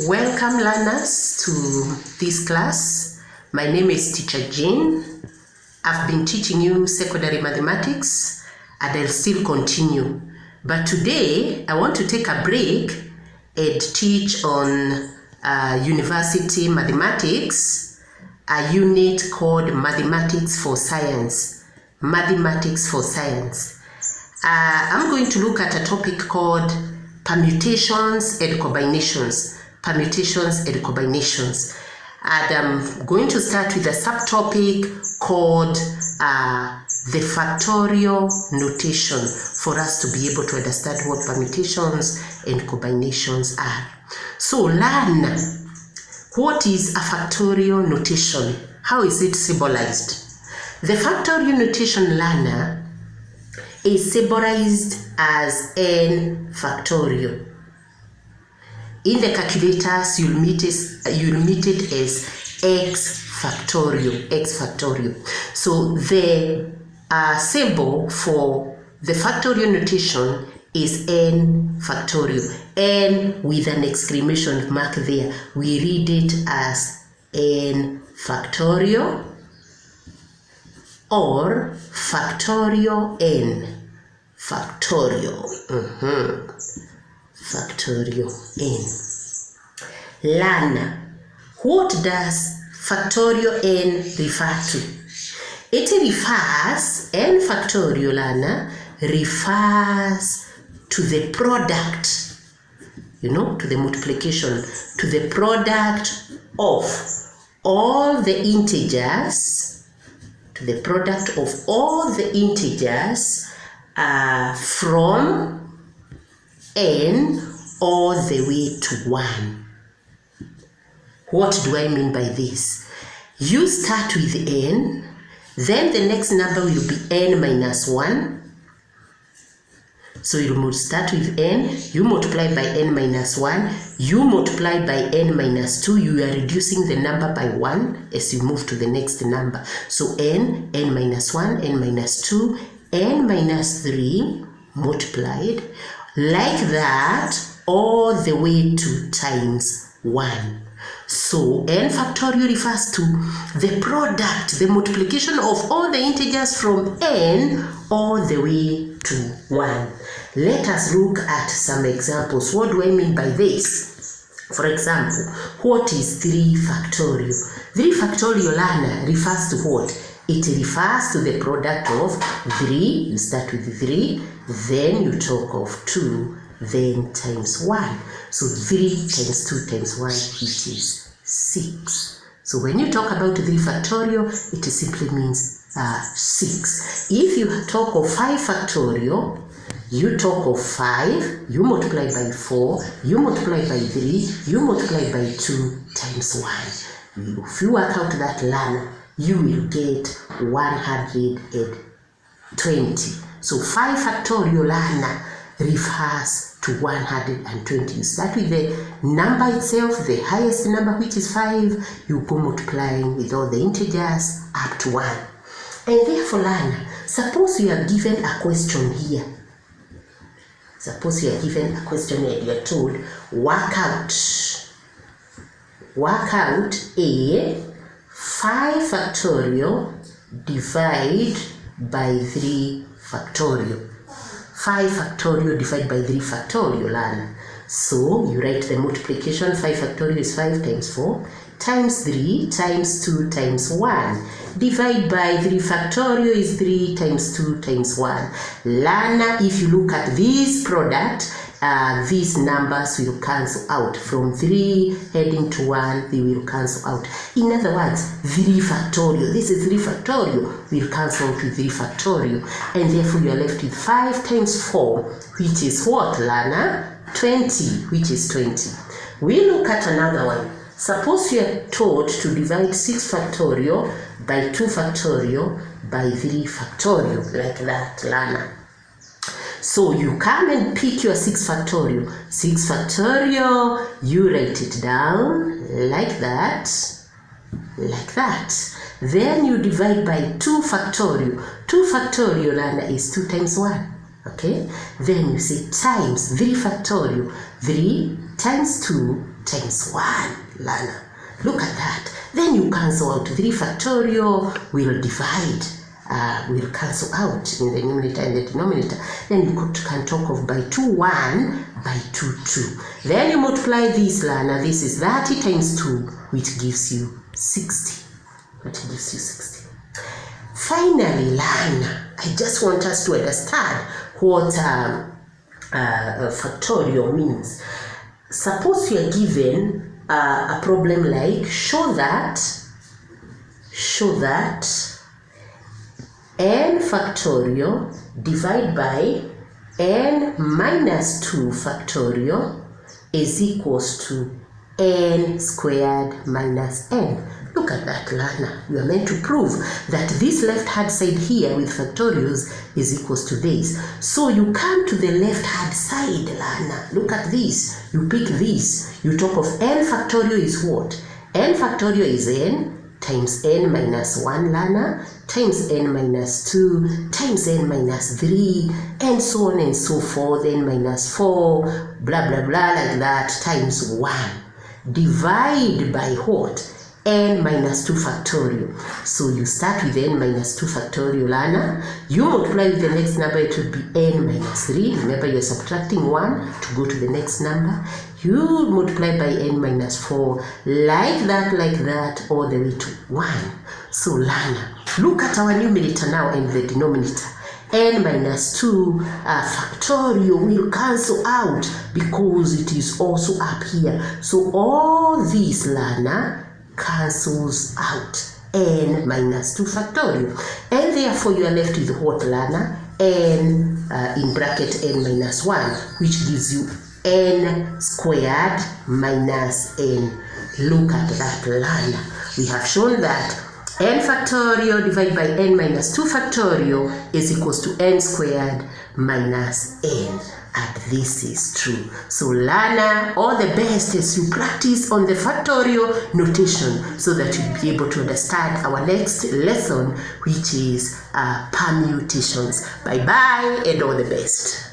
Welcome learners to this class. My name is Teacher Jean. I've been teaching you secondary mathematics and I'll still continue. But today I want to take a break and teach on university mathematics, a unit called Mathematics for Science. Mathematics for Science. I'm going to look at a topic called permutations and combinations. Permutations and combinations. And I'm going to start with a subtopic called the factorial notation for us to be able to understand what permutations and combinations are. So learn, what is a factorial notation? How is it symbolized? The factorial notation, learner, is symbolized as n factorial. In the calculators, you'll meet it as x factorial. So the symbol for the factorial notation is n factorial. N with an exclamation mark there. We read it as n factorial or factorial n. Factorial. Factorial n. Learn, what does factorial n refer to? It refers, n factorial, learner, refers to the product, to the multiplication, to the product of all the integers, from n all the way to 1. What do I mean by this? You start with n, then the next number will be n minus 1. So you start with n, you multiply by n minus 1, you multiply by n minus 2, you are reducing the number by 1 as you move to the next number. So n minus 1, n minus 2, n minus 3 multiplied, like that, all the way to times 1. So n factorial refers to the product, the multiplication of all the integers from n all the way to 1. Let us look at some examples. What do I mean by this? For example, what is 3 factorial? 3 factorial, learner, refers to what? It refers to the product of 3, you start with 3, then you talk of 2, then times 1. So 3 times 2 times 1, which is 6. So when you talk about 3 factorial, it simply means 6. If you talk of 5 factorial, you talk of 5, you multiply by 4, you multiply by 3, you multiply by 2 times 1. If you work out that, learner, you will get 120. So 5 factorial, learner, refers to 120. You start with the number itself, the highest number, which is 5, you go multiplying with all the integers up to 1. And therefore, learner, suppose you are given a question here. Suppose you are given a question and you are told, work out a 5 factorial divide by 3 factorial. 5 factorial divided by 3 factorial, learner. So you write the multiplication. 5 factorial is 5 times 4 times 3 times 2 times 1. Divide by 3 factorial is 3 times 2 times 1. Learner, if you look at this product, these numbers will cancel out. From 3 heading to 1, they will cancel out. In other words, 3 factorial, this is 3 factorial, will cancel out with 3 factorial. And therefore you are left with 5 times 4, which is what, learner? 20, which is 20. We look at another one. Suppose you are told to divide 6 factorial by 2 factorial by 3 factorial, like that, learner. So you come and pick your 6 factorial. 6 factorial, you write it down like that, Then you divide by 2 factorial. 2 factorial, learner, is 2 times 1. Okay? Then you say times 3 factorial. 3 times 2 times 1, Lana. Look at that. Then you cancel out 3 factorial, will divide, will cancel out in the numerator and the denominator. Then you can talk of by 2, 1, by 2, 2. Then you multiply this, Lana. This is 30 times 2, which gives you 60. Which gives you 60. Finally, Lana, I just want us to understand what factorial means. Suppose you are given a problem like show that n factorial divided by n minus 2 factorial is equals to n squared minus n. Look at that, Lana. You are meant to prove that this left hand side here with factorials is equals to this. So you come to the left hand side, Lana. Look at this. You pick this. You talk of n factorial is what? N factorial is n times n minus 1, Lana, times n minus 2, times n minus 3, and so on and so forth, n minus 4, blah, blah, blah, like that, times 1. Divide by what? N minus 2 factorial. So you start with n minus 2 factorial, Lana. You multiply with the next number, it will be n minus 3. Remember, you're subtracting 1 to go to the next number. You multiply by n minus 4, like that, all the way to 1. So, Lana, look at our numerator now and the denominator. N minus 2 factorial will cancel out because it is also up here. So, all this, Lana, cancels out n minus 2 factorial, and therefore you are left with what, Lana? N in bracket n minus 1, which gives you n squared minus n. Look at that, Lana. We have shown that n factorial divided by n minus 2 factorial is equals to n squared minus n. And this is true. So, Lana, all the best as you practice on the factorial notation so that you'll be able to understand our next lesson, which is permutations. Bye-bye and all the best.